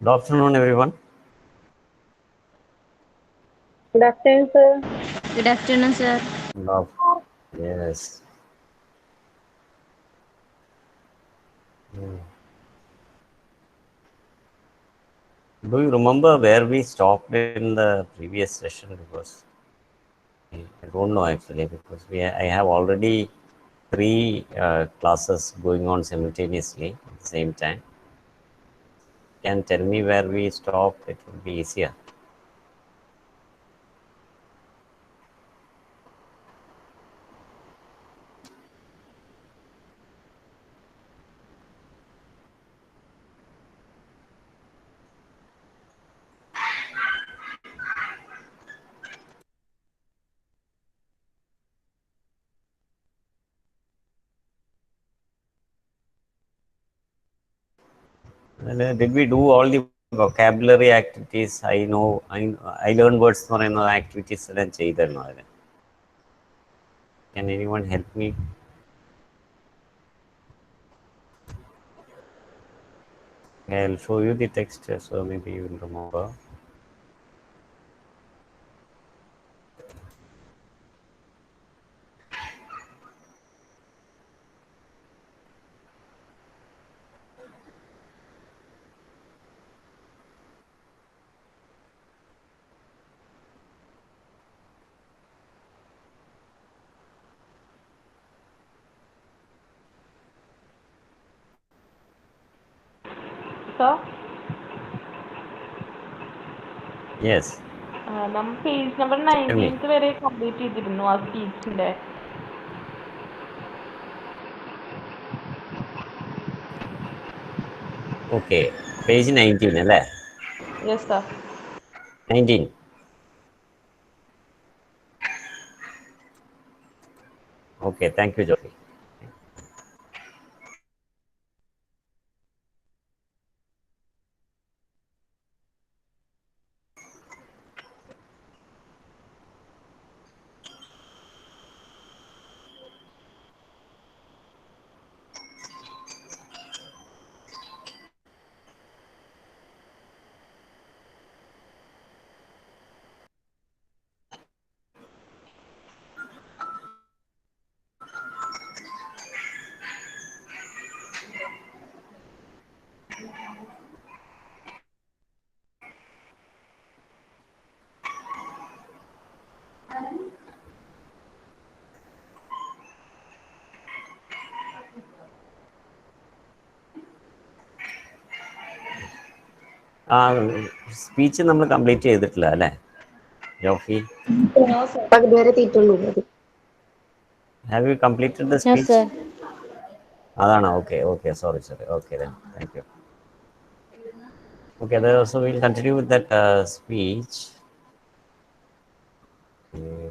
Good afternoon, everyone. Good afternoon, sir. Good afternoon, sir. Love. Yes. Do you remember where we stopped in the previous session? Because I don't know actually, because I have already three classes going on simultaneously at the same time. Can tell me where we stopped? It will be easier. And, did we do all the vocabulary activities? I learned words for activities എല്ലാം ചെയ്തിരുന്നു അതിന്. Can anyone help me? I'll show you the text, so maybe you will remember. Sir, Yes. നമ്മൾ page number Tell me. 19th വരെ complete ചെയ്തിരുന്നു ആ സ്പീച്ചിന്റെ. Okay. Page 19, അല്ലേ? Yes sir. 19. Okay. Thank you, Jyoti. Speech നമ്മൾ complete ചെയ്തിട്ടില്ല അല്ലേ ജോഫി? ഇതുവരെ തീറ്റുള്ളൂ. Have you completed the No, speech? sir. അതാണ്. Okay okay, sorry okay, thank you. Okay, so we'll continue with that speech. Okay.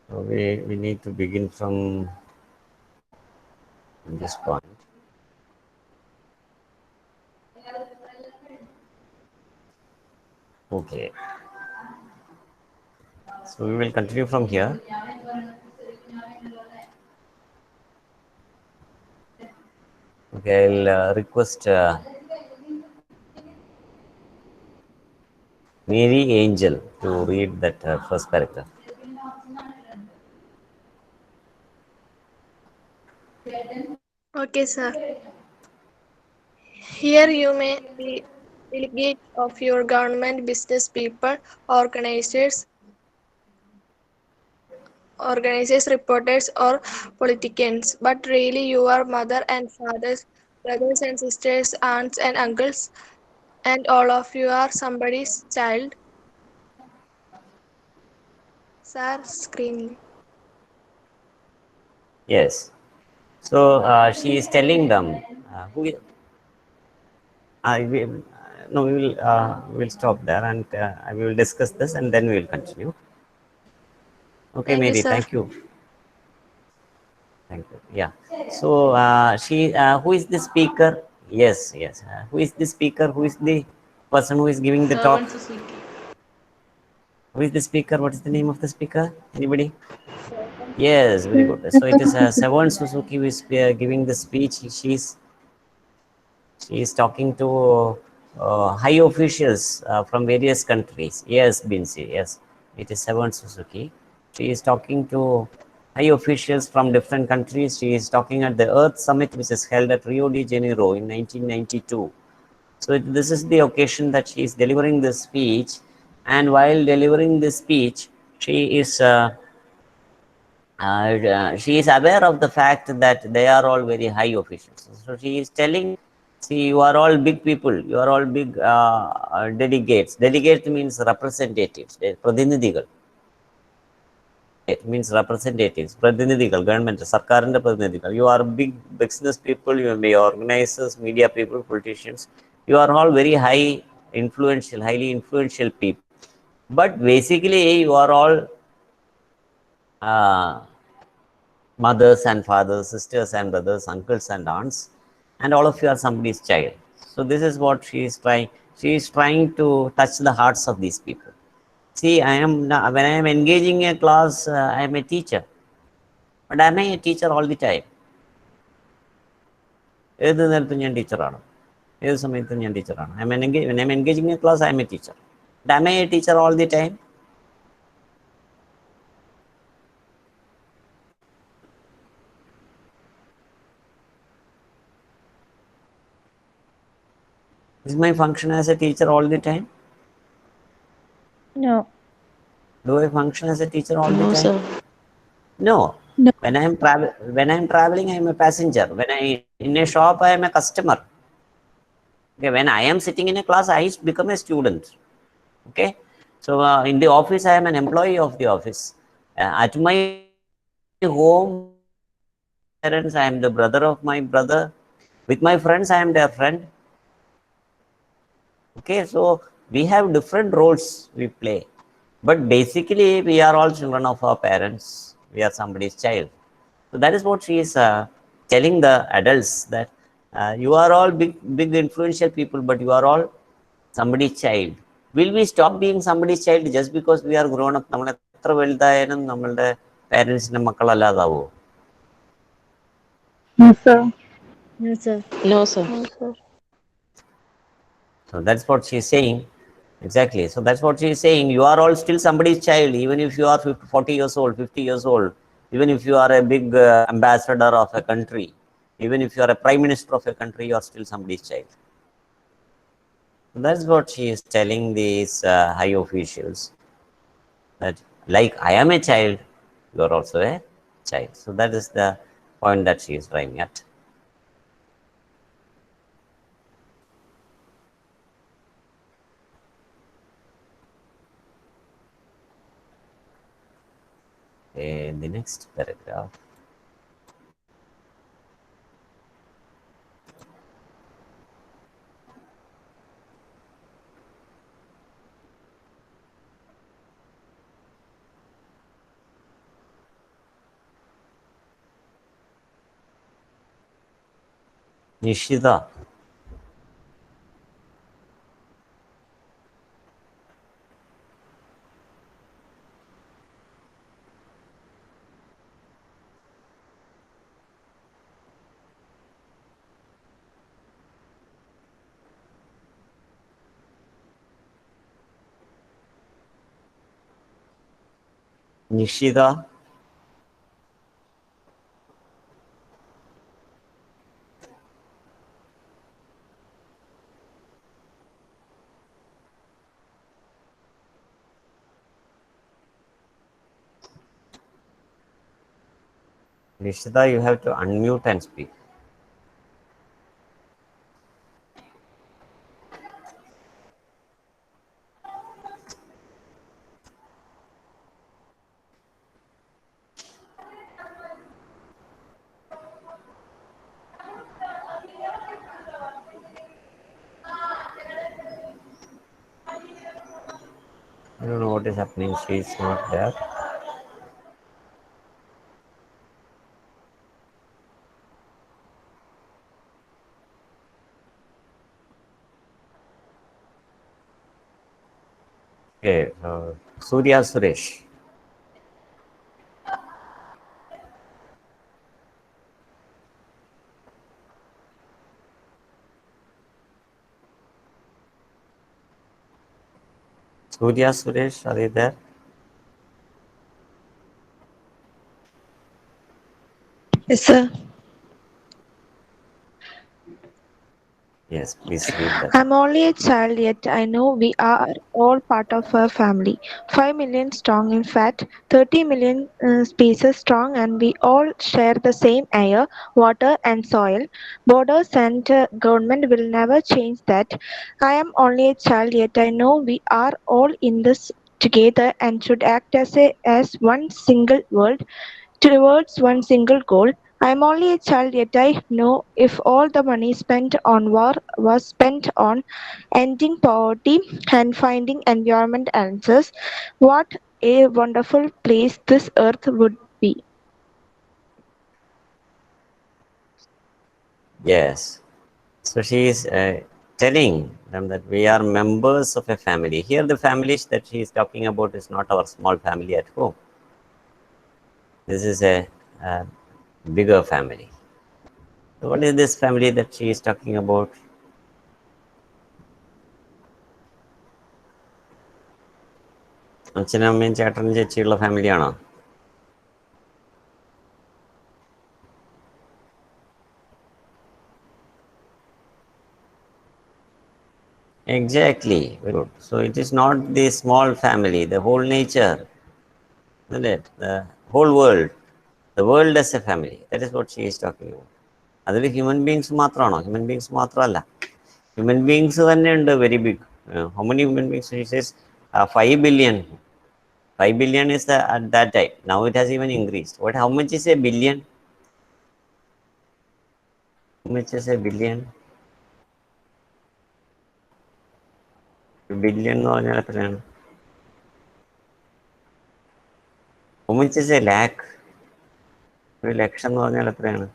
So we need to begin from this point. Okay. So we will continue from here. Okay, I'll request Mary Angel to read that first paragraph. Okay, sir. Here you may be delegate of your government, business people, organizers, reporters, or politicians, but really you are mother and fathers, brothers and sisters, aunts and uncles, and all of you are somebody's child. Sir, screen. Yes. So she is telling them who. I will. No, we will stop there, and we will discuss this, and then we will continue. Okay, Thank you, Mary. sir. Thank you. Thank you. Yeah. So who is the speaker? Yes, yes. Who is the speaker? Who is the person who is giving the talk? Severn Suzuki. Who is the speaker? What is the name of the speaker? Anybody? Yes, very good. So it is Severn Suzuki who is giving the speech. She is talking to high officials from various countries. Yes, Binsi. Yes, it is Severn Suzuki. She is talking to high officials from different countries. She is talking at the Earth Summit, which is held at Rio de Janeiro in 1992. So this is the occasion that she is delivering this speech, and while delivering this speech, she is she is aware of the fact that they are all very high officials. So she is telling, see, you are all big people, you are all big delegates. Delegate means representatives, പ്രതിനിധികൾ. It means representatives, പ്രതിനിധികൾ, government, സർക്കാരിന്റെ പ്രതിനിധികൾ. You are big business people, you may be organizers, media people, politicians. You are all very high influential, highly influential people. But basically, you are all uh, mothers and fathers, sisters and brothers, uncles and aunts, and all of you are somebody's child. So this is what she is trying. She is trying to touch the hearts of these people. See, I am when I am engaging a class, I am a teacher, but am I a teacher all the time? ഏത് നേരത്തും ഞാൻ ടീച്ചറാണ്, ഏത് സമയത്തും ഞാൻ ടീച്ചറാണ്. When I am engaging a class, I am a teacher. But am I a teacher all the time? Is my function as a teacher all the time? No. Do I function as a teacher all the No, time? sir. No. No. When I am traveling, I am a passenger. When I in a shop, I am a customer. Okay. When I am sitting in a class, I become a student. Okay. So in the office, I am an employee of the office. At my home, parents, I am the brother of my brother. With my friends, I am their friend. Okay. So we have different roles we play, but basically we are all children of our parents. We are somebody's child. So that is what she is telling the adults, that you are all big influential people, but you are all somebody's child. Will we stop being somebody's child just because we are grown up? നമ്മൾ എത്ര വലുതായാലും നമ്മളുടെ പാരൻസിന്റെ മക്കളല്ലാതാവോ? No, sir. No, sir. No, sir. No, sir. So that's what she is saying. Exactly. So that's what she is saying. You are all still somebody's child, even if you are 50, 40 years old, 50 years old, even if you are a big ambassador of a country, even if you are a prime minister of a country, you are still somebody's child. That's what she is telling these high officials, that like I am a child, you are also a child. So that is the point that she is driving at. In the next paragraph, Nishida. Nishida. Nishida, you have to unmute and speak. I don't know what is happening. She is not there. Okay, Surya Suresh. Surya Suresh, are you there? Yes, sir. Yes, please read that. I'm only a child, yet I know we are all part of a family. 5 million strong, in fact, 30 million species strong, and we all share the same air, water, and soil. Borders and government will never change that. I am only a child, yet I know we are all in this together and should act as one single world towards one single goal. I am only a child, yet I know if all the money spent on war was spent on ending poverty and finding environment answers, what a wonderful place this earth would be. Yes. So she is telling them that we are members of a family. Here, the family that she is talking about is not our small family at home. This is a bigger family. So what is this family that she is talking about? അച്ഛനും അമ്മയും ചേട്ടനും ചേച്ചിയുള്ള ഫാമിലിയാണോ? Exactly. Very good. So it is not the small family, the whole nature, isn't it? The whole world. The world as a family. That is what she is talking about. അതിൽ human beings മാത്രമാണോ? Human beings മാത്രമല്ല. Human beings തന്നെയുണ്ട് very big. How many human beings? She says 5 billion. 5 billion is at that time. Now it has even increased. What? How much is a billion? How much is a billion? Billion എന്ന് പറഞ്ഞാൽ എത്രയാണ്? How much is a lakh? ഒരു ലക്ഷം എന്ന് പറഞ്ഞാൽ എത്രയാണ്?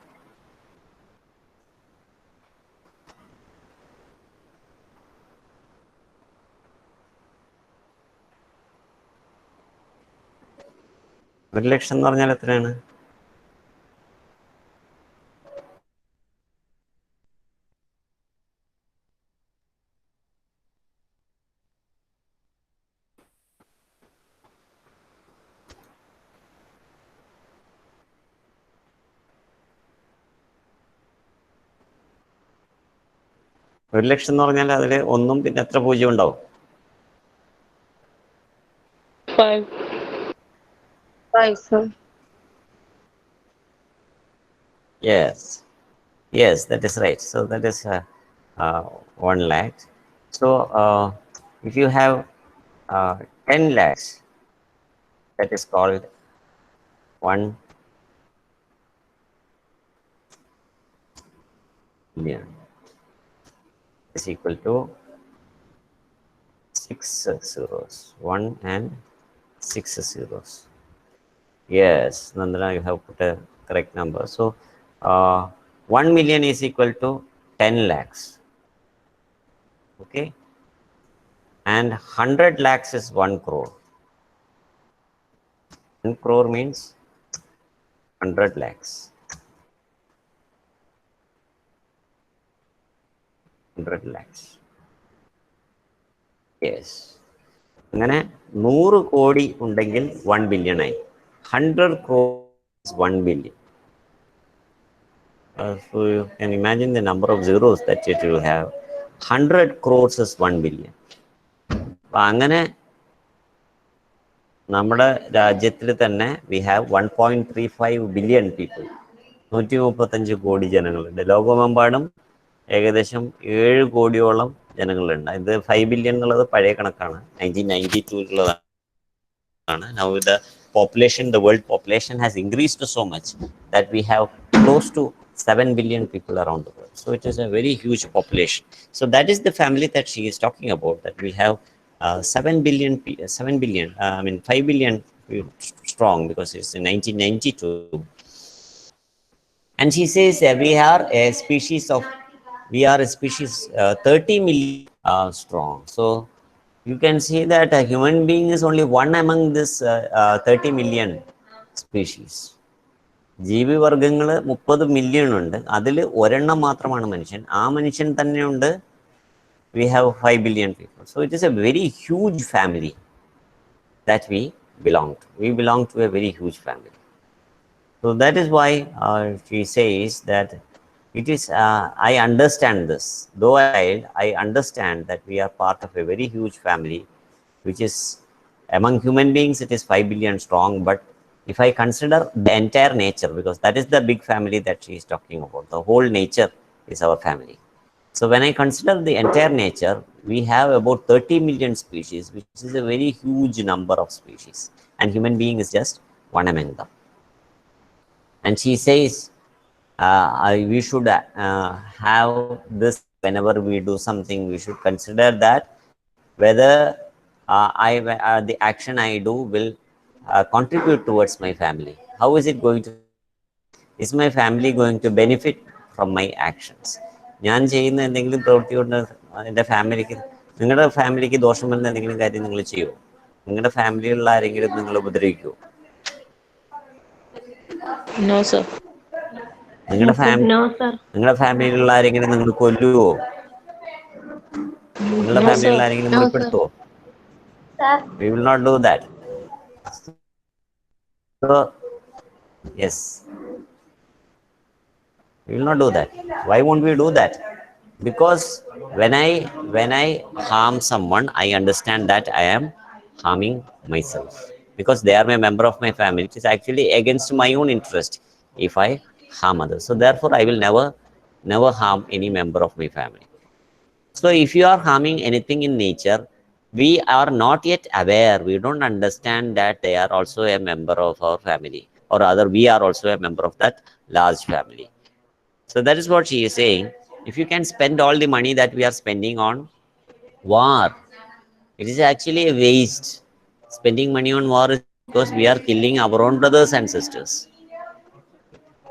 ഒരു ലക്ഷം എന്ന് പറഞ്ഞാൽ എത്രയാണ്? ഒരു ലക്ഷം എന്ന് പറഞ്ഞാൽ അതിൽ ഒന്നും പിന്നെ എത്ര പൂജ്യം ഉണ്ടാവും? 5. 5, sir. Yes. Yes, that is right. So that is 1 lakh. So if you have 10 lakhs, that is called 1 million is equal to 6 zeros, 1 and 6 zeros. Yes, Nandana, you have put a correct number. So 1 million is equal to 10 lakhs. Okay. And 100 lakhs is 1 crore. 1 crore means 100 lakhs. 100 lakhs. Yes. അങ്ങനെ 100 കോടി ഉണ്ടെങ്കിൽ 1 billion ആയി. 100 crore is 1 billion. So you can imagine the number of zeros that it will have. 100 crores is 1 billion. അപ്പം അങ്ങനെ നമ്മുടെ രാജ്യത്തിൽ തന്നെ we have 1.35 billion people. 135 കോടി ജനങ്ങളുണ്ട്. ലോകമെമ്പാടും ഏകദേശം 7 കോടിയോളം ജനങ്ങളുണ്ട്. ഇത് 5 ബില്യൺ എന്നുള്ളത് പഴയ കണക്കാണ്, 1992 Now the population, the world population has increased so much that we have close to 7 billion people around the world. So it is a very huge population. So that is the family that she is talking about, that we have 7 billion, 7 billion, 5 billion strong, because it's in 1992. And she says we are a species 30 million strong. So you can see that a human being is only one among this 30 million species. ജീവിവർഗങ്ങൾ 30 million ഉണ്ട്. അതിൽ ഒരെണ്ണം മാത്രമാണ് മനുഷ്യൻ. ആ മനുഷ്യൻ തന്നെയുണ്ട് we have 5 billion people. So it is a very huge family that we belong to. We belong to a very huge family. So that is why she says that it is, I understand this. Though I understand that we are part of a very huge family, which is among human beings, it is 5 billion strong. But if I consider the entire nature, because that is the big family that she is talking about, the whole nature is our family. So when I consider the entire nature, we have about 30 million species, which is a very huge number of species, and human being is just one among them. And she says we should have this whenever we do something. We should consider that whether the action I do will contribute towards my family. How is it going to? Is my family going to benefit from my actions? ഞാൻ ചെയ്യുന്ന എന്തെങ്കിലും പ്രവൃത്തി കൊണ്ട് എൻ്റെ ഫാമിലിക്ക്, നിങ്ങളുടെ ഫാമിലിക്ക് ദോഷം വരുന്ന എന്തെങ്കിലും കാര്യം നിങ്ങൾ ചെയ്യുമോ? നിങ്ങളുടെ ഫാമിലിയിലുള്ള ആരെങ്കിലും നിങ്ങൾ ഉപദ്രവിക്കുമോ? No, sir. നിങ്ങളുടെ No, sir. നിങ്ങളുടെ ഫാമിലിയിലുള്ള ആരെങ്കിലും നിങ്ങൾ കൊല്ലുവോ? നിങ്ങളുടെ No, ഫാമിലിയിലുള്ള sir. ആരെങ്കിലും മുറിപ്പെടുത്തുവോ? We will not do that. So yes, we will not do that. Why won't we do that? Because when I harm someone, I understand that I am harming myself, because they are a member of my family. It is actually against my own interest if I harm others. So therefore I will never harm any member of my family. So if you are harming anything in nature, we are not yet aware, we don't understand that they are also a member of our family, or rather we are also a member of that large family. So that is what she is saying. If you can spend all the money that we are spending on war, it is actually a waste. Spending money on war is because we are killing our own brothers and sisters.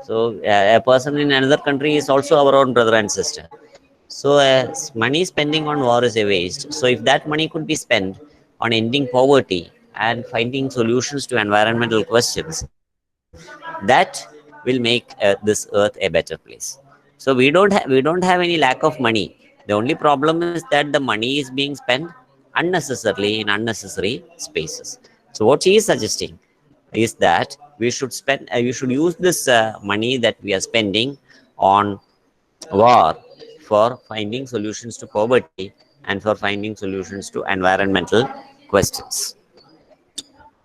So a person in another country is also our own brother and sister. So money spending on war is a waste. So if that money could be spent on ending poverty and finding solutions to environmental questions, that will make this earth a better place. So we don't have any lack of money. The only problem is that the money is being spent unnecessarily in unnecessary spaces. So what she is suggesting is that we should spend we should use this money that we are spending on war for finding solutions to poverty and for finding solutions to environmental questions.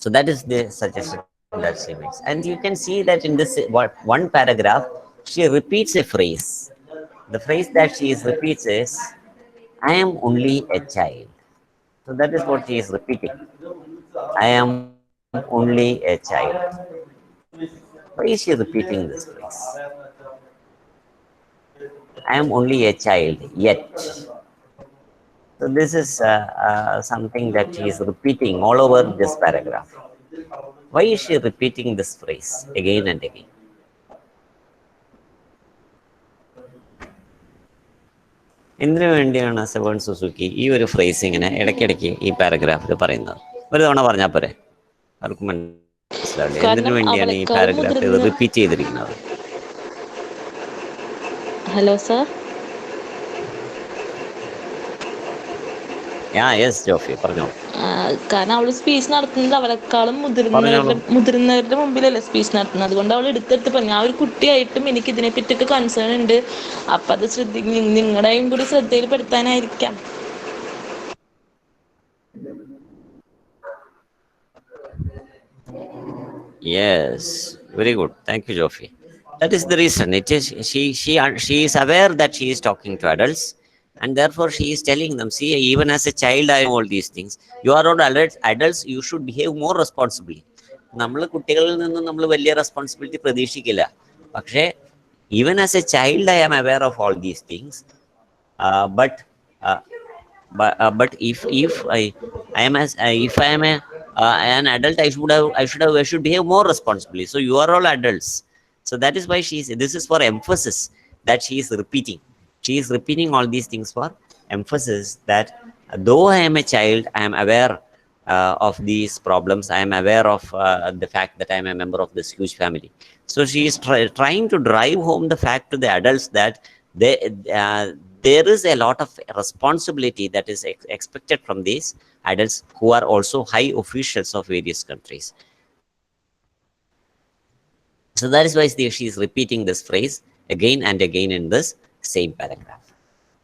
So that is the suggestion that she makes. And you can see that in this one paragraph, she repeats a phrase. The phrase that she repeats is, I am only a child. So that is what she is repeating. I am only a child. Why is she repeating this phrase? I am only a child yet. So this is something that she is repeating all over this paragraph. Why is she repeating this phrase again and again? എന്തിനു വേണ്ടിയാണ് seven Suzuki ഈ ഒരു phrase ഇങ്ങനെ ഇടയ്ക്കിടയ്ക്ക് ഈ പാരഗ്രാഫിൽ പറയുന്നത്? ഒരു തവണ പറഞ്ഞാൽ പോരെ? ആർക്കും മനസ്സിലാവില്ല എന്തിനു വേണ്ടിയാണ് ഈ പാരഗ്രാഫിൽ റിപ്പീറ്റ് ചെയ്തിരിക്കുന്നത്. Hello sir. യെസ് ജോഫി പറഞ്ഞോ. കാരണം അവള് സ്പീച്ച് നടത്തുന്നത് അവളെക്കാളും മുതിർന്നവരുടെ മുമ്പിലല്ലേ സ്പീച്ച് നടത്തുന്നത്. അതുകൊണ്ട് അവൾ എടുത്തെടുത്ത് പറഞ്ഞു. ആ ഒരു കുട്ടിയായിട്ടും എനിക്ക് ഇതിനെ പറ്റിയിട്ട് കൺസേൺ ഉണ്ട്. അപ്പൊ അത് നിങ്ങളുടെയും കൂടി ശ്രദ്ധയിൽപ്പെടുത്താനായിരിക്കാം. Yes, very good. Thank you, Jofi. That is the reason. It is she is aware that she is talking to adults, and therefore she is telling them, see, even as a child I know all these things. You are all adults, you should behave more responsibly. നമ്മൾ കുട്ടികളിൽ നിന്നും നമ്മൾ വലിയ responsibility പ്രതീക്ഷിക്കില്ല. പക്ഷേ even as a child I am aware of all these things. But if I am an adult, I should behave more responsibly. So you are all adults. So that is why this is for emphasis that she is repeating. She is repeating all these things for emphasis that Though I am a child, I am aware of these problems. I am aware of the fact that I am a member of this huge family. So she is trying to drive home the fact to the adults that there is a lot of responsibility that is expected from these adults who are also high officials of various countries. So that is why she is repeating this phrase again and again in this same paragraph.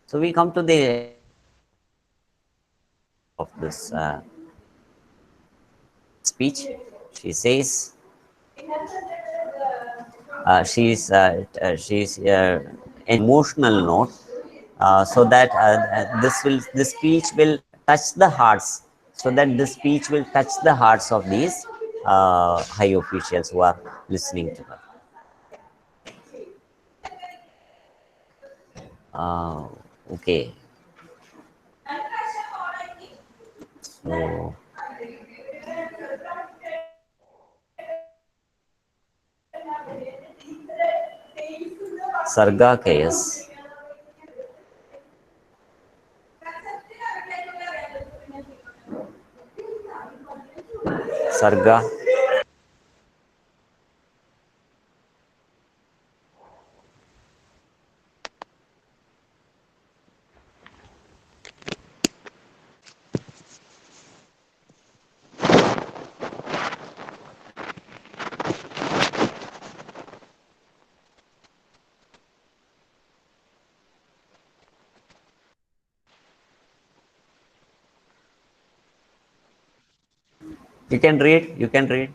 So we come to the of this speech. She says she's emotional note, so that this speech will touch the hearts, so that this speech will touch the hearts of these high officials who are listening to her. Okay, so Sarga KS. Sarga. You can read. You can read.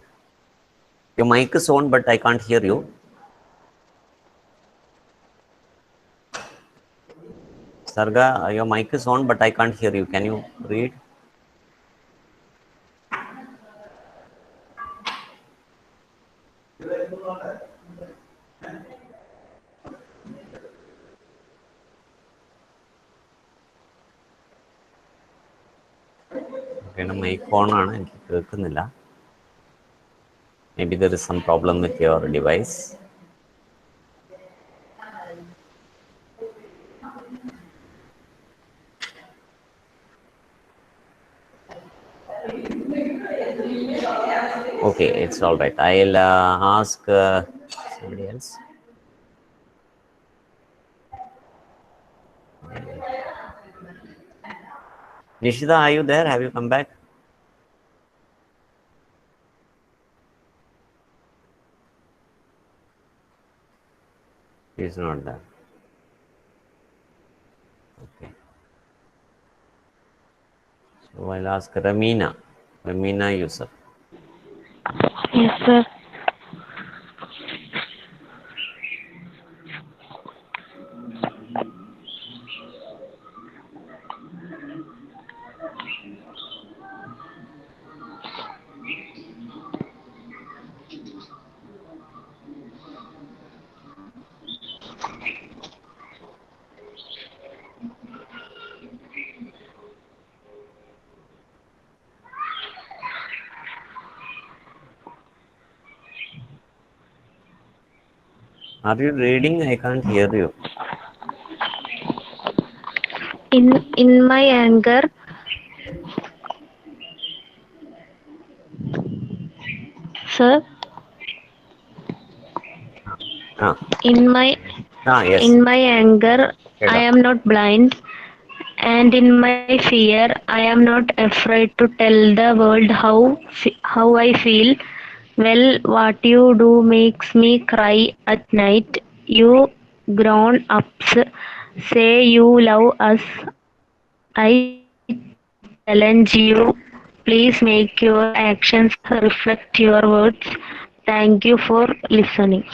Your mic is on, but I can't hear you. Sarga, your mic is on, but I can't hear you. Can you read? Okay, mic on ആണ് എനിക്ക് കേൾക്കുന്നില്ല. Maybe there is some problem with your device. Okay, it's all right. I'll ask somebody else. Nishida, are you there? Have you come back? She's not there. Okay. So I'll ask Ramina. Ramina Yusuf. Yes, sir. Are you reading? I can't hear you. In my anger, sir. Ah, In my yes. in my anger, I Keda. am not blind, and in my fear, I am not afraid to tell the world how I feel. Well, what you do makes me cry at night. You grown ups say you love us. I challenge you. Please make your actions reflect your words. Thank you for listening.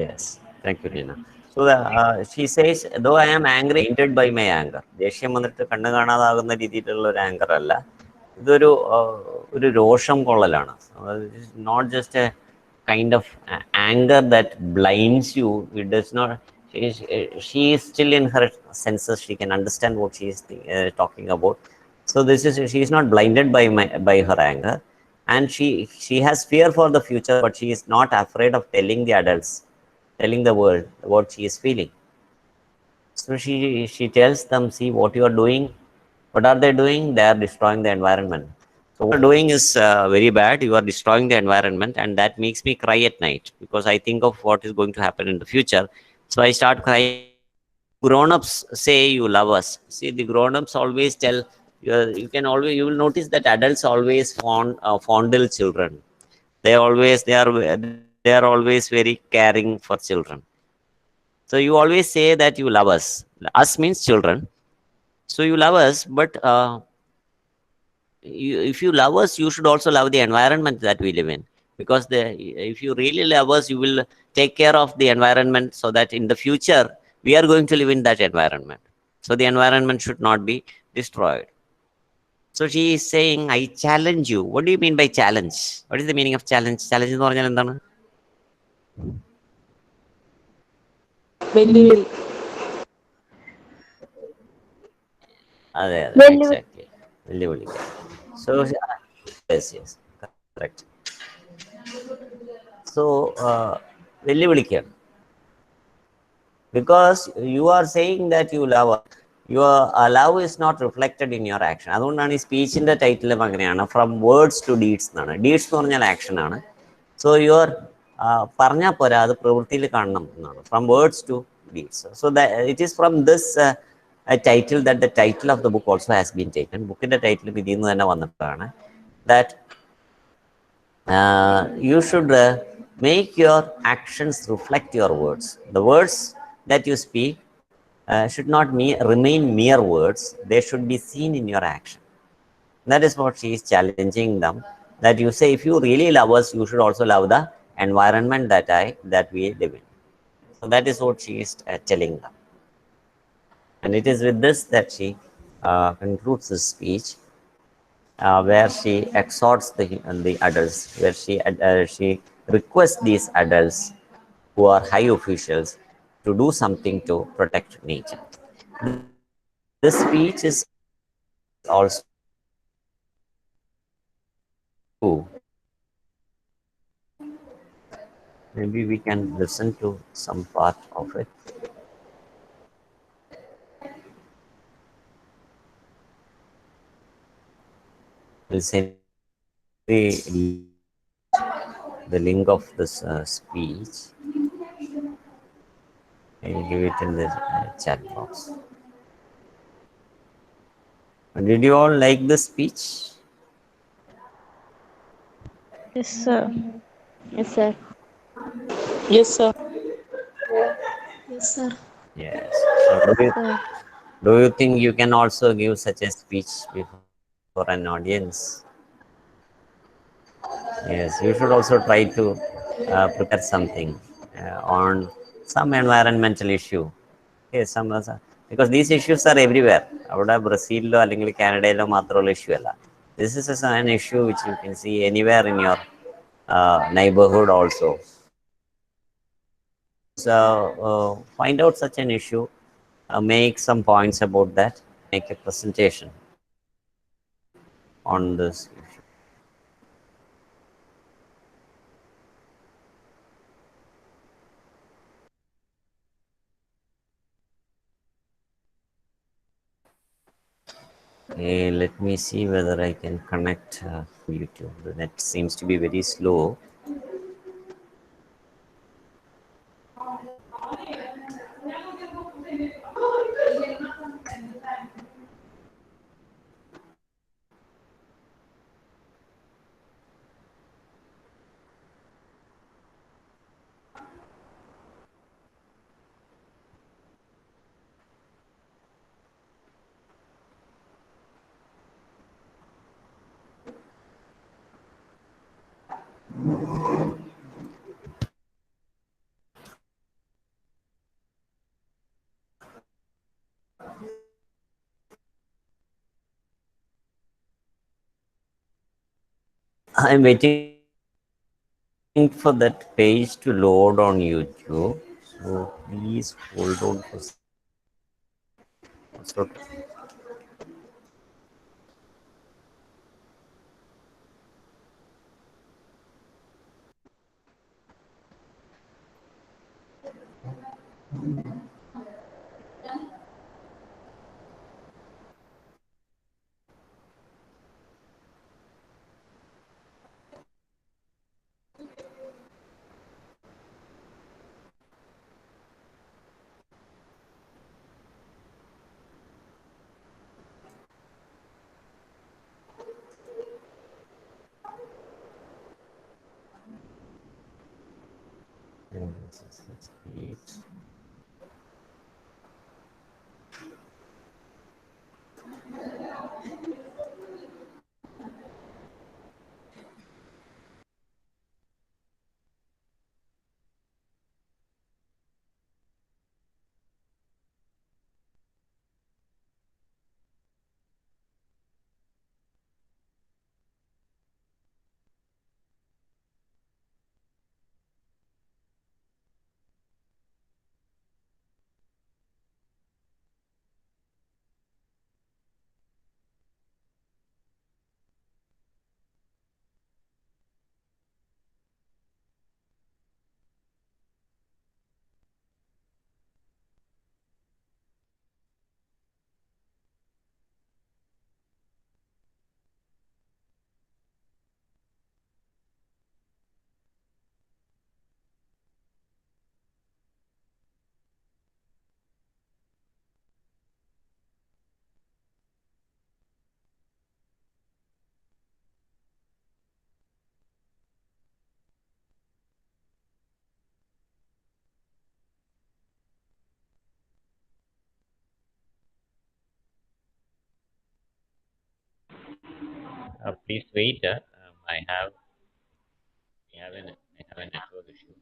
Yes. Thank you, Nina. So she says, though I am angry, blinded by my anger. ദേഷ്യം വന്നിട്ട് കണ്ണ് കാണാതാകുന്ന രീതിയിലുള്ള ഒരു anchor അല്ല. ഇതൊരു ഒരു രോഷം കൊള്ളലാണ്. Not just a kind of anger that blinds you. It does not. She is still in her senses. She can understand what she is talking about. So this is, she is not blinded by her anger, and she has fear for the future, but she is not afraid of telling the adults, telling the world what she is feeling. So she tells them, see what you are doing. What are they doing? They are destroying the environment. So what you are doing is very bad. You are destroying the environment, and that makes me cry at night because I think of what is going to happen in the future. So I start crying. Grown-ups say you love us. See, the grown-ups always tell you can always, you will notice that adults always fondle children. They are always very caring for children. So you always say that you love us. Us means children. So you love us, but if you love us, you should also love the environment that we live in. Because if you really love us, you will take care of the environment so that in the future we are going to live in that environment. So the environment should not be destroyed. So she is saying, I challenge you. What do you mean by challenge? What is the meaning of challenge? Challenge എന്ന് പറഞ്ഞാൽ എന്താണ്? വെല്ലുവിളി. അതെ അതെ Well, exactly വെല്ലുവിളിക്കുക. So yes, yes, correct. So വെല്ലുവിളിക്കുകയാണ്. Because you are saying that you love us. Your love is not reflected in your action. അതുകൊണ്ടാണ് ഈ സ്പീച്ചിന്റെ ടൈറ്റിലും അങ്ങനെയാണ്, ഫ്രം വേർഡ്സ് ടു ഡീഡ്സ് എന്നാണ്. ഡീഡ്സ് എന്ന് പറഞ്ഞാൽ ആക്ഷൻ ആണ്. സോ യുവർ പറഞ്ഞാൽ പോരാ, അത് പ്രവൃത്തിയിൽ കാണണം എന്നാണ്, from words to deeds. So it is from this title that the title of the book also has been taken. ബുക്കിന്റെ ടൈറ്റിലും ഇതിൽ നിന്ന് തന്നെ വന്നിട്ടാണ്. That you should make your actions reflect your words. The words that you speak should not remain mere words. They should be seen in your action. That is what she is challenging them. That you say, if you really love us, you should also love the environment that we live in. So that is what she is telling them. And it is with this that she concludes this speech, where she exhorts the adults, where she requests these adults who are high officials to do something to protect nature. This speech is also maybe we can listen to some part of it. We'll send the link of this speech. I'll give it in the chat box. Did you all like the speech? yes, sir. Yes, sir. Yes, sir. Yes, sir. Yes. So do you think you can also give such a speech before an audience? Yes, you should also try to prepare something on some environmental issue. Okay, because these issues are everywhere. അവിടെ ബ്രസീലിലോ അല്ലെങ്കിൽ കാനഡയിലോ മാത്രമുള്ള issue അല്ല. This is an issue which you can see anywhere in your neighborhood also. So find out such an issue, make some points about that, make a presentation on this issue. Okay, let me see whether I can connect YouTube. The net seems to be very slow. I'm waiting for that page to load on YouTube. So please hold on for so Let's create. Please wait. I have a network issue.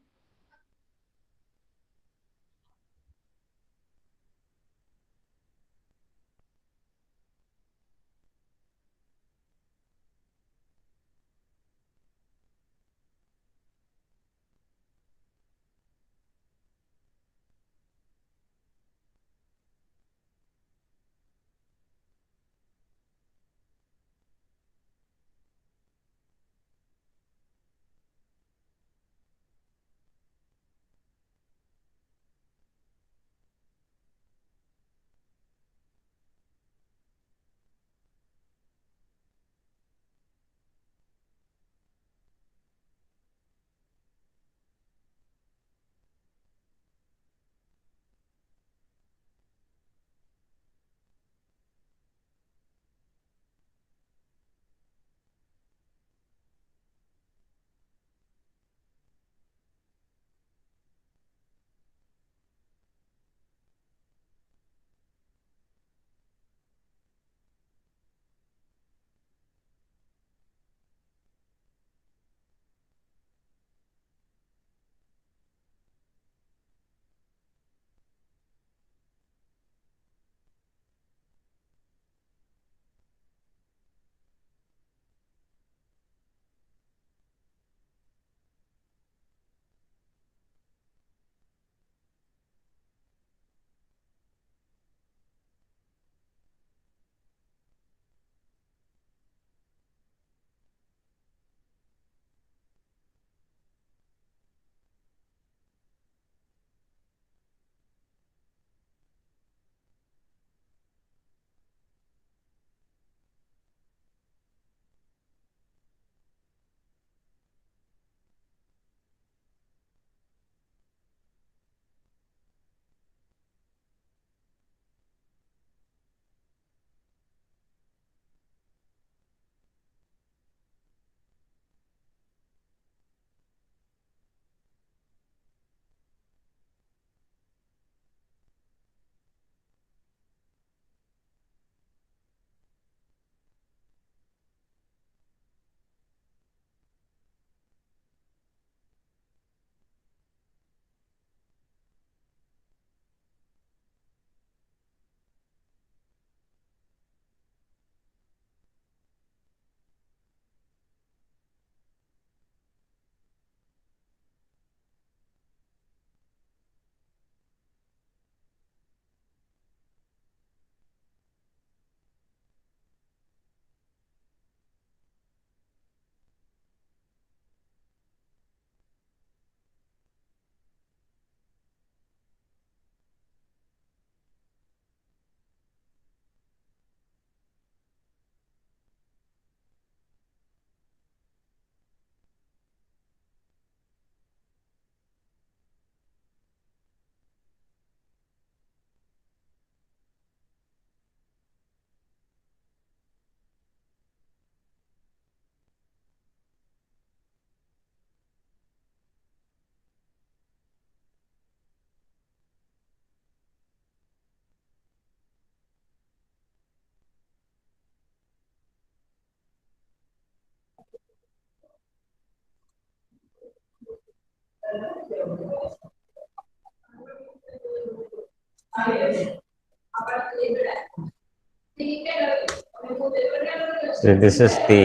So this is the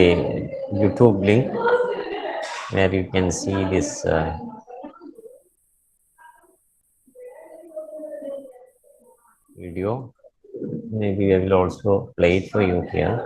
YouTube link where you can see this video. Maybe I will also play it for you here.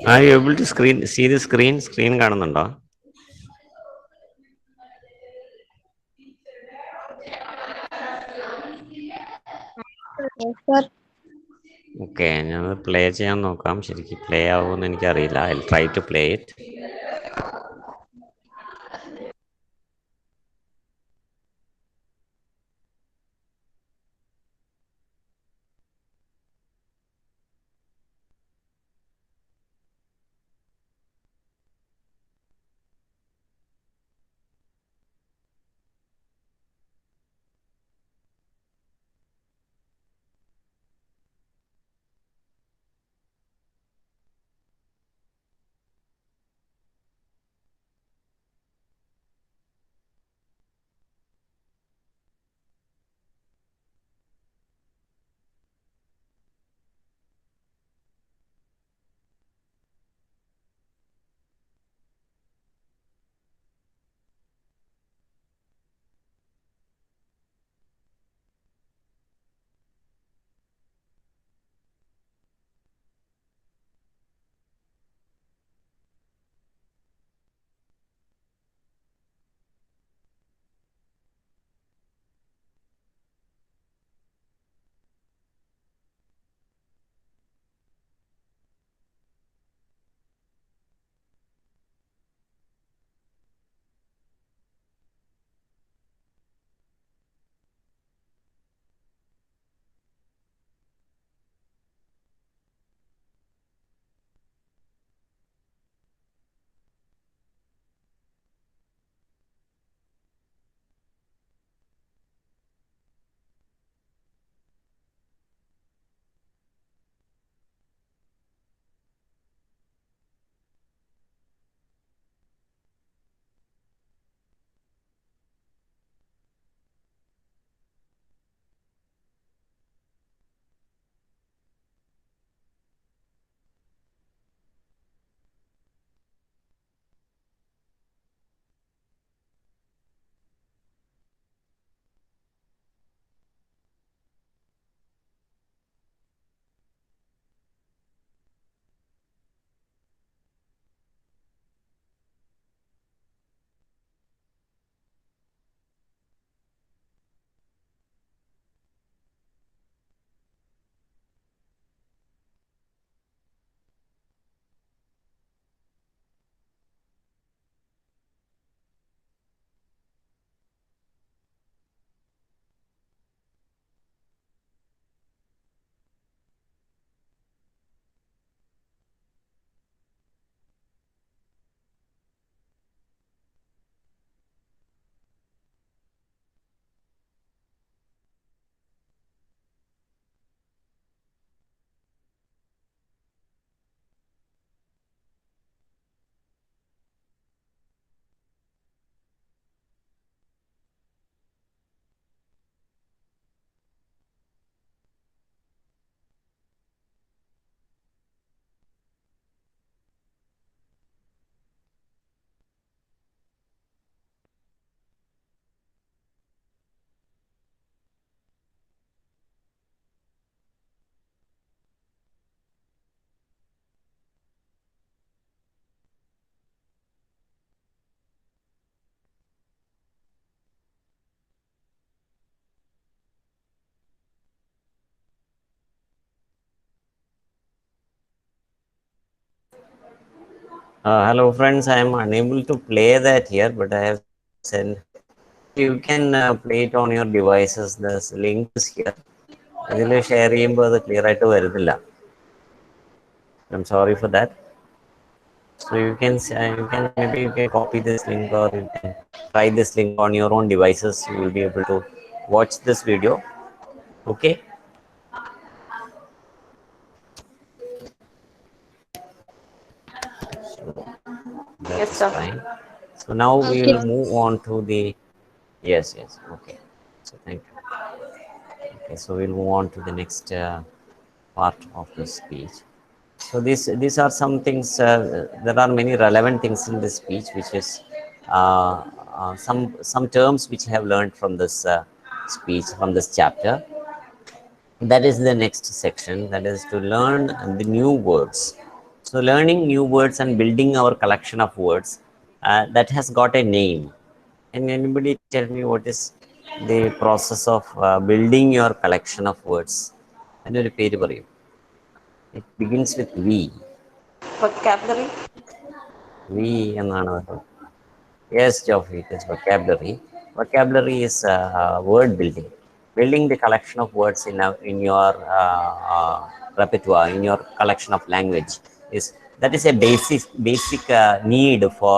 Are you able to see the screen? Screen കാണുന്നുണ്ടോ? Okay, ഞാൻ play ചെയ്യാൻ നോക്കാം. ശരിക്കും play ആവുമെന്ന് എനിക്കറിയില്ല. I try to play it. Hello friends, I am unable to play that here, but I have sent. So you can play it on your devices. The link is here. ഇതിൽ share ചെയ്യുമ്പോൾ അത് clear ആയിട്ട് വരുന്നില്ല. I'm sorry for that. So you can maybe you can copy this link, or you can try this link on your own devices. You will be able to watch this video. Okay. That Yes, is sir. fine. So now we Okay. will move on to the yes. Okay. So thank you. Okay, so we'll move on to the next part of the speech. So these are some things. There are many relevant things in this speech, which is some terms which I have learned from this speech, from this chapter. That is the next section. That is to learn the new words. So learning new words and building our collection of words that has got a name. Can anybody tell me what is the process of building your collection of words? അതിനൊരു പേര് പറയും. It begins with V. Vocabulary. V എന്നാണ് പറയുന്നത്. Yes, Geoffrey, it is vocabulary. Vocabulary is word building. Building the collection of words in your repertoire, in your collection of language. That is a basic need for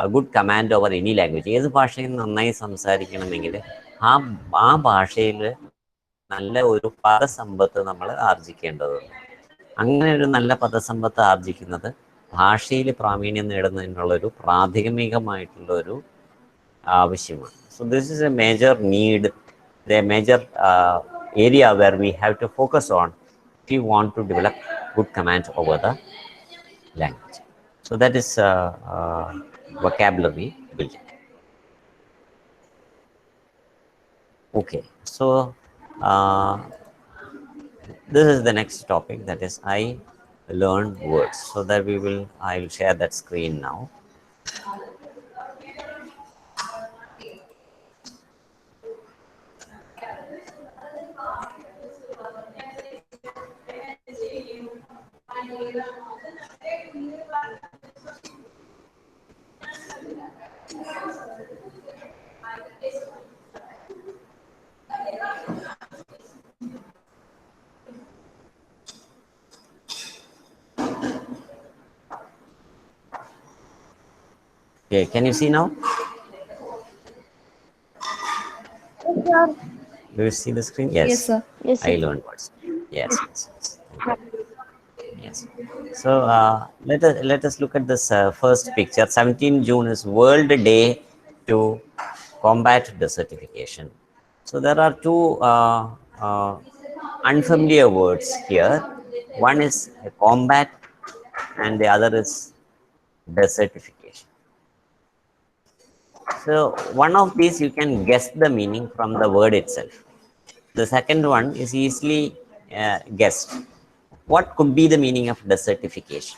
a good command over any language. ഏത് ഭാഷയിൽ നന്നായി സംസാരിക്കണമെങ്കിൽ ആ ആ ഭാഷയിൽ നല്ല ഒരു പദസമ്പത്ത് നമ്മൾ ആർജിക്കേണ്ടതുണ്ട്. അങ്ങനെ ഒരു നല്ല പദസമ്പത്ത് ആർജിക്കുന്നത് ഭാഷയിൽ പ്രാവീണ്യം നേടുന്നതിനുള്ളൊരു പ്രാഥമികമായിട്ടുള്ള ഒരു ആവശ്യമാണ്. So this is a major need, a major area where we have to focus on if you want to develop good command over the language. So that is vocabulary building. Okay, so this is the next topic, that is I learn words. So that I'll share that screen now. Okay, can you see now? Do you see the screen? Yes. Yes, sir. Yes, I sir. learned words. Yes. Yes. So let us look at this first picture. 17 June is World Day to combat desertification. So there are two unfamiliar words here. One is combat, and the other is desertification. So one of these you can guess the meaning from the word itself. The second one is easily guessed. What could be the meaning of desertification?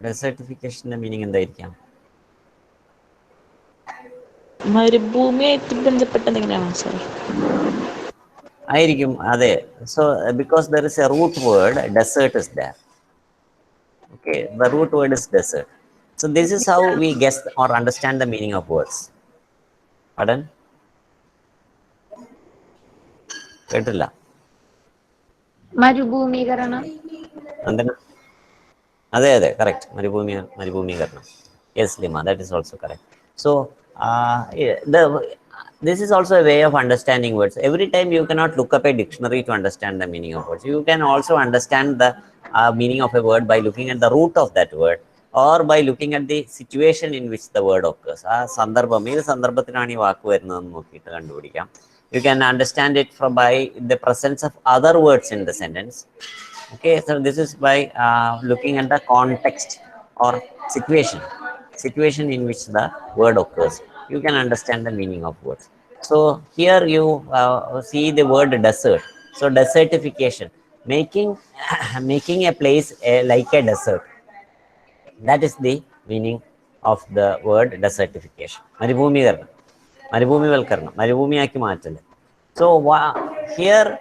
Desertification meaning എന്തായിരിക്കാം? മരുഭൂമിയായിട്ട് ബന്ധപ്പെട്ട എന്തെങ്കിലുമാണോ sir? ആയിരിക്കും, അതെ. So because there is a root word, desert is there. Okay, the root word is desert. So this is how we guess or understand the meaning of words. Pardon? കേട്ടില്ല. മരുഭൂമീകരണം. എന്തിനാ? അതെ, correct. മരുഭൂമീകരണം. Yes, Lima, that is also correct. So this is also a way of understanding words. Every time you cannot look up a dictionary to understand the meaning of words. You can also understand the meaning of a word by looking at the root of that word, or by looking at the situation in which the word occurs. ആ സന്ദർഭം, ഏത് സന്ദർഭത്തിലാണ് ഈ വാക്ക് വരുന്നതെന്ന് നോക്കിയിട്ട് കണ്ടുപിടിക്കാം. You can understand it by the presence of other words in the sentence. Okay, so this is by looking at the context or situation in which the word occurs. You can understand the meaning of words. So here you see the word desert. So desertification, making a place like a desert. That is the meaning of the word desertification. മരുഭൂമിവൽക്കരണം, മരുഭൂമിയാക്കി മാറ്റല്. So here,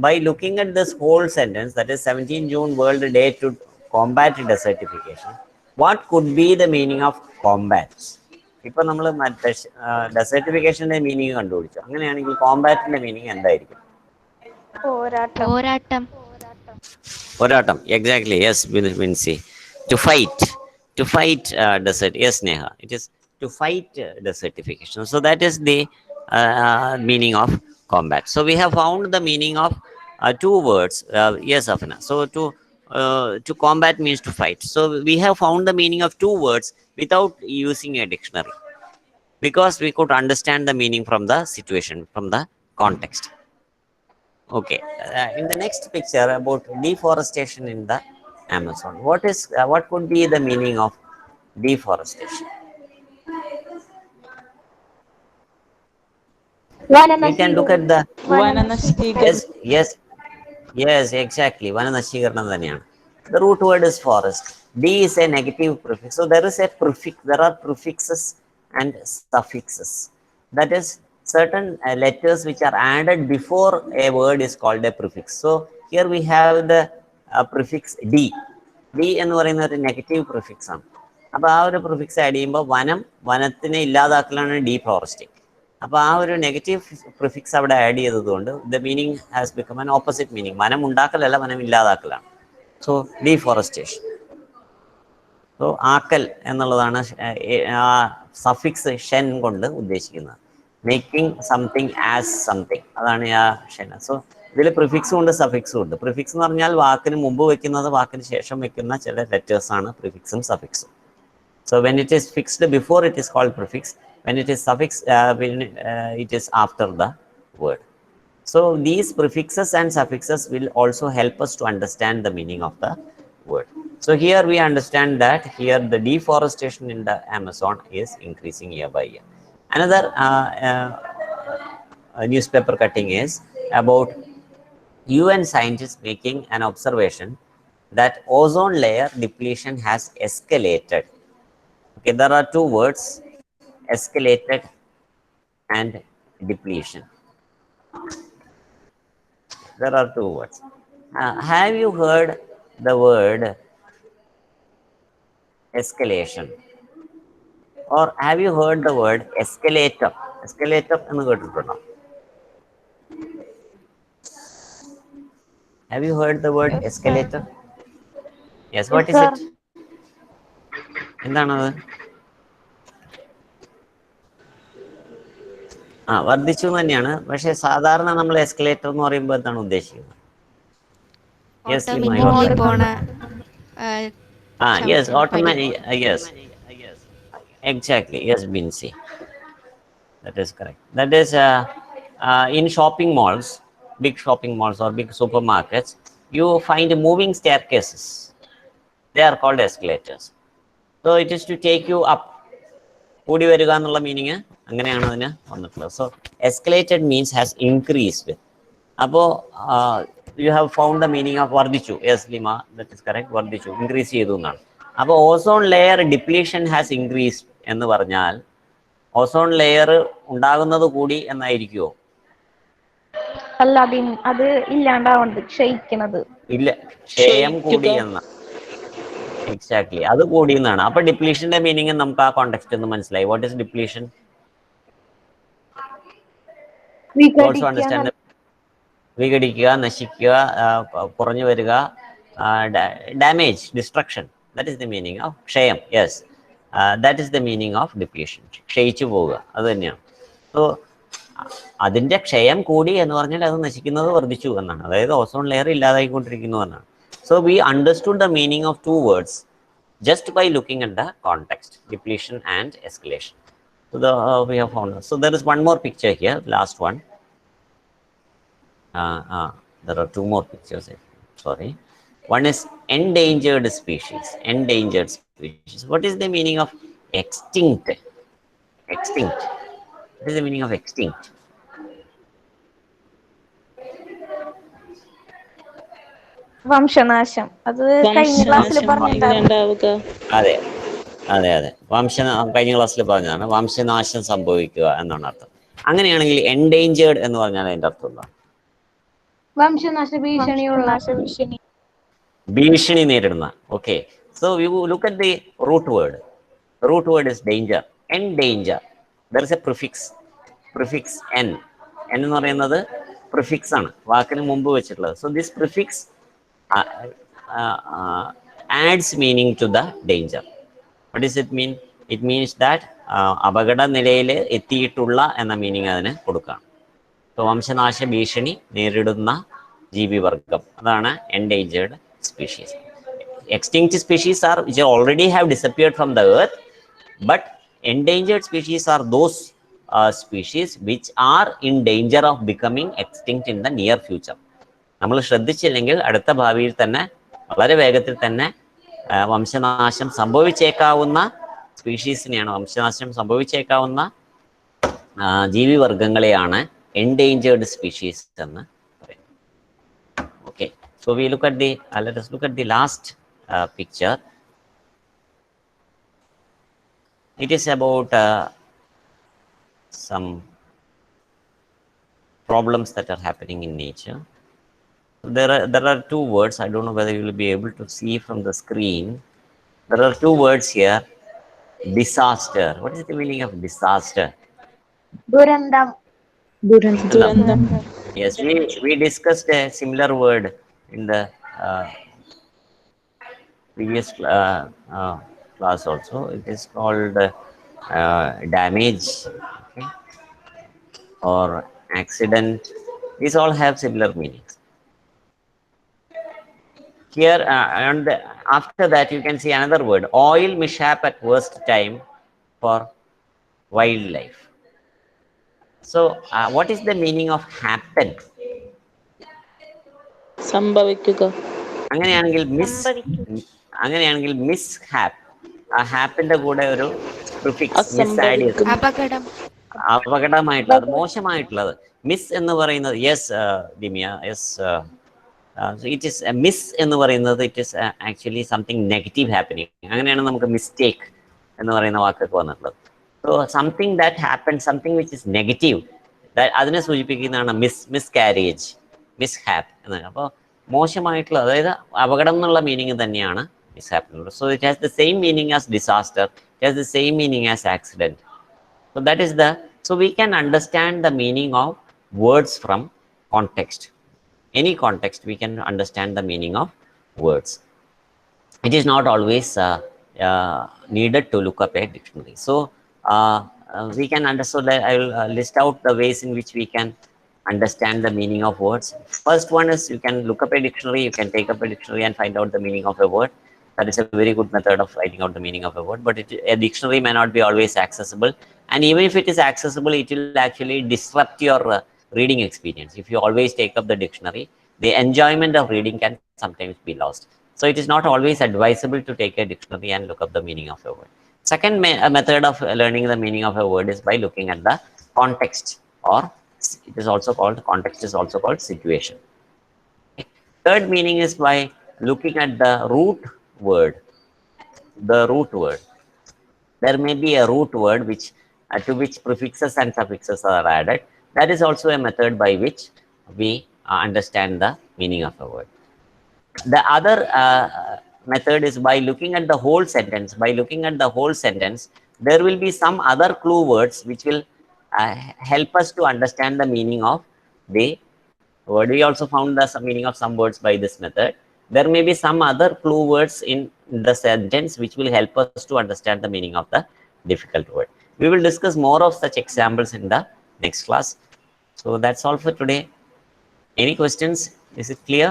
by looking at this whole sentence, that is 17 June World Day to combat desertification, what could be the meaning of combat? ഇപ്പൊ നമ്മൾ ഡെസർട്ടിഫിക്കേഷന്റെ meaning കണ്ടുപിടിച്ചു. അങ്ങനെയാണെങ്കിൽ കോമ്പാറ്റിന്റെ meaning എന്തായിരിക്കും? പോരാട്ടം. പോരാട്ടം. Poratam, exactly. Yes, Vinci. To fight, desert. Yes, Neha. It is to fight desertification. So that is the meaning of combat. So we have found the meaning of two words. Yes, Afna. So to combat means to fight. So we have found the meaning of two words without using a dictionary, because we could understand the meaning from the situation, from the context. Okay, in the next picture about deforestation in the Amazon, what could be the meaning of deforestation? We can look at the yes, exactly. Vananashikaranam thaneyanu. The root word is forest. D is a negative prefix, so there is a prefix. There are prefixes and suffixes. That is, certain letters which are added before a word is called a prefix. So here we have the prefix D. D എന്ന് പറയുന്ന ഒരു negative prefix ആണ്. അപ്പോൾ ആ ഒരു prefix add ചെയ്യുമ്പോൾ വനത്തിനെ ഇല്ലാതാക്കലാണ് ഡീഫോറസ്റ്റിംഗ്. അപ്പോൾ ആ ഒരു നെഗറ്റീവ് പ്രിഫിക്സ് അവിടെ ആഡ് ചെയ്തതുകൊണ്ട് the meaning has become an opposite meaning. വനം ഉണ്ടാക്കലല്ല, വനം ഇല്ലാതാക്കലാണ്. So deforestation. സോ ആക്കൽ എന്നുള്ളതാണ് ആ സഫിക്സ് ഷൻ കൊണ്ട് ഉദ്ദേശിക്കുന്നത്. മേക്കിംഗ് സംതിങ് ആസ് സംതിങ്, അതാണ് ആ ഷൻ. സോ ഇതിൽ പ്രിഫിക്സും ഉണ്ട് സഫിക്സും ഉണ്ട്. പ്രിഫിക്സ് എന്ന് പറഞ്ഞാൽ വാക്കിന് മുമ്പ് വെക്കുന്നത്, വാക്കിന് ശേഷം വെക്കുന്ന ചില ലെറ്റേഴ്സ് ആണ് പ്രിഫിക്സും സഫിക്സും. So when it is fixed before, it is called prefix. When it is suffix, it is after the word. So these prefixes and suffixes will also help us to understand the meaning of the word. So here we understand that here the deforestation in the Amazon is increasing year by year. Another newspaper cutting is about UN scientists making an observation that ozone layer depletion has escalated. Okay, there are two words, escalated and depletion. There are two words. Have you heard the word escalation? Or have you heard the word escalator? Escalator ennu kettittundo? Have you heard the word escalator? Yes, what is it? എന്താണത്? വർദ്ധിച്ചു തന്നെയാണ്. പക്ഷെ സാധാരണ നമ്മൾ escalator എന്ന് പറയുമ്പോൾ എന്താണ് ഉദ്ദേശിക്കുന്നത്? Yes, automatic. Yes, exactly. Yes, Binsi. That is correct. That is in shopping malls, big shopping malls or big supermarkets, you find moving staircases. They are called escalators. So it is to take you up. കൂടി വരിക എന്നുള്ള meaning അങ്ങനെയാണ് അതിന് വന്നിട്ടുള്ളത്. So escalated means has increased. അപ്പോൾ you have found the meaning of വർദ്ധിച്ചു. Yes Lima, that is correct. വർദ്ധിച്ചു, increase ചെയ്തു എന്നാണ്. അപ്പോൾ ozone layer depletion has increased എന്ന് പറഞ്ഞാൽ ഓസോൺ ലെയർ ഉണ്ടാകുന്നത് കൂടി എന്നായിരിക്കുമോ? അല്ല, അത് ഇല്ലാണ്ടാവുന്നത്, ക്ഷയിക്കുന്നത്. ഇല്ല, ക്ഷയം കൂടി എന്ന. എക്സാക്ട്ലി, അത് കൂടി എന്നാണ്. അപ്പൊ ഡിപ്ലീഷന്റെ മീനിങ് നമുക്ക് ആ കോണ്ടെക്സ്റ്റ് ഒന്ന് മനസ്സിലായി. What is depletion? Also understand. വിഘടിക്കുക, നശിക്കുക, കുറഞ്ഞു വരിക, damage, destruction. That is the meaning of ക്ഷയം. Yes, that is the meaning of depletion. ക്ഷയിച്ചു പോവുക, അത് തന്നെയാണ്. സോ അതിന്റെ ക്ഷയം കൂടി എന്ന് പറഞ്ഞാൽ അത് നശിക്കുന്നത് വർദ്ധിച്ചു എന്നാണ്. അതായത് ഓസോൺ ലെയർ ഇല്ലാതായിക്കൊണ്ടിരിക്കുന്നു എന്നാണ്. So we understood the meaning of two words just by looking at the context, depletion and escalation. So we have found. So there is one more picture here, last one. There are two more pictures. Sorry. One is endangered species. Endangered species. What is the meaning of extinct? Extinct. What is the meaning of extinct? വംശനാശം. അത് കഴിഞ്ഞ ക്ലാസ്സിൽ പറഞ്ഞിട്ടുണ്ടായിരുന്നു. അതെ അതെ അതെ, കഴിഞ്ഞ ക്ലാസ്സിൽ പറഞ്ഞതാണ്. വംശനാശം സംഭവിക്കുക എന്നാണ് അർത്ഥം. അങ്ങനെയാണെങ്കിൽ എൻഡേഞ്ചേർഡ് എന്ന് പറഞ്ഞാൽ അതിന്റെ അർത്ഥം എന്താ? വംശനാശ ഭീഷണിയുള്ള. ഭീഷണി നേരിടുന്ന. Okay, so you look at the root word. Root word is danger. Endanger. There is a prefix en. En എന്ന് പറയുന്നത് പ്രിഫിക്സ് ആണ്, വാക്കിന് മുമ്പ് വെച്ചിട്ടുള്ളത്. So this prefix adds meaning to the danger. What does it mean? It means that അപകട നിലയിൽ എത്തിയിട്ടുള്ള എന്ന മീനിങ് അതിന് കൊടുക്കാം. സോ വംശനാശ ഭീഷണി നേരിടുന്ന ജീവിവർഗം, അതാണ് endangered species. Extinct species are which already have disappeared from the earth, but endangered species are those species which are in danger of becoming extinct in the near future. നമ്മൾ ശ്രദ്ധിച്ചില്ലെങ്കിൽ അടുത്ത ഭാവിയിൽ തന്നെ വളരെ വേഗത്തിൽ തന്നെ വംശനാശം സംഭവിച്ചേക്കാവുന്ന സ്പീഷീസിനെയാണ്, വംശനാശം സംഭവിച്ചേക്കാവുന്ന ജീവിവർഗങ്ങളെയാണ് എൻഡേഞ്ചേർഡ് സ്പീഷീസ് എന്ന് പറയുന്നത്. Okay, so we look at the let us look at the last picture. It is about some problems that are happening in nature. There are two words. I don't know whether you will be able to see from the screen. There are two words here. Disaster. What is the meaning of disaster? ദുരന്തം. Yes, we discussed a similar word in the previous class also. It is called damage, okay, or accident. These all have similar meanings. Here and after that you can see another word, oil mishap at worst time for wildlife. So what is the meaning of happen? സംഭവിക്കുക. അങ്ങനെയാണെങ്കിൽ മിസ്ഹാപ്പ്, ആ ഹാപ്പിന്റെ കൂടെ ഒരു prefix miss add ചെയ്ത് അപകടമായിട്ടുള്ളത്, മോശമായിട്ടുള്ളത്. Mis എന്ന് പറയുന്നത്, yes Dimiya, yes, it is mis എന്ന് പറയുന്നത് it is actually something negative happening. അങ്ങനെയാണ് നമുക്ക് മിസ്റ്റേക്ക് എന്ന് പറയുന്ന വാക്കൊക്കെ വന്നിട്ടുള്ളത്. So something that happen, something which is negative, അതിനെ സൂചിപ്പിക്കുന്നതാണ് മിസ്കാരേജ്, മിസ്ഹാപ്പ് എന്ന്. അപ്പോൾ മോശമായിട്ടുള്ള, അതായത് അപകടം എന്നുള്ള മീനിങ് തന്നെയാണ് മിസ്ഹാപ്പ്. So it has the same meaning as disaster, it has the same meaning as accident. So that is so we can understand the meaning of words from context. Any context we can understand the meaning of words. It is not always needed to look up a dictionary. So we can understand. I will list out the ways in which we can understand the meaning of words. First one is you can look up a dictionary. You can take up a dictionary and find out the meaning of a word. That is a very good method of finding out the meaning of a word. But a dictionary may not be always accessible. And even if it is accessible, it will actually disrupt your reading experience. If you always take up the dictionary, the enjoyment of reading can sometimes be lost. So it is not always advisable to take a dictionary and look up the meaning of a word. Second method of learning the meaning of a word is by looking at the context, or it is also called, context is also called situation. Third meaning is by looking at the root word. The root word. There may be a root word which to which prefixes and suffixes are added. That is also a method by which we understand the meaning of a word. The other method is by looking at the whole sentence. By looking at the whole sentence, there will be some other clue words which will help us to understand the meaning of the word. We also found the meaning of some words by this method. There may be some other clue words in the sentence which will help us to understand the meaning of the difficult word. We will discuss more of such examples in the next class. So that's all for today. Any questions? Is it clear?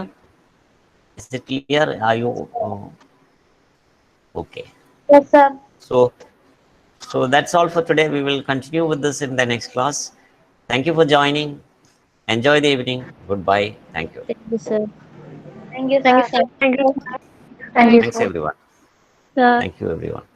Is it clear? Are you okay? Yes, sir. So that's all for today. We will continue with this in the next class. Thank you for joining. Enjoy the evening. Goodbye. Thank you. Thank you, sir. Thank you, sir. Thanks everyone. Sir. Thank you everyone.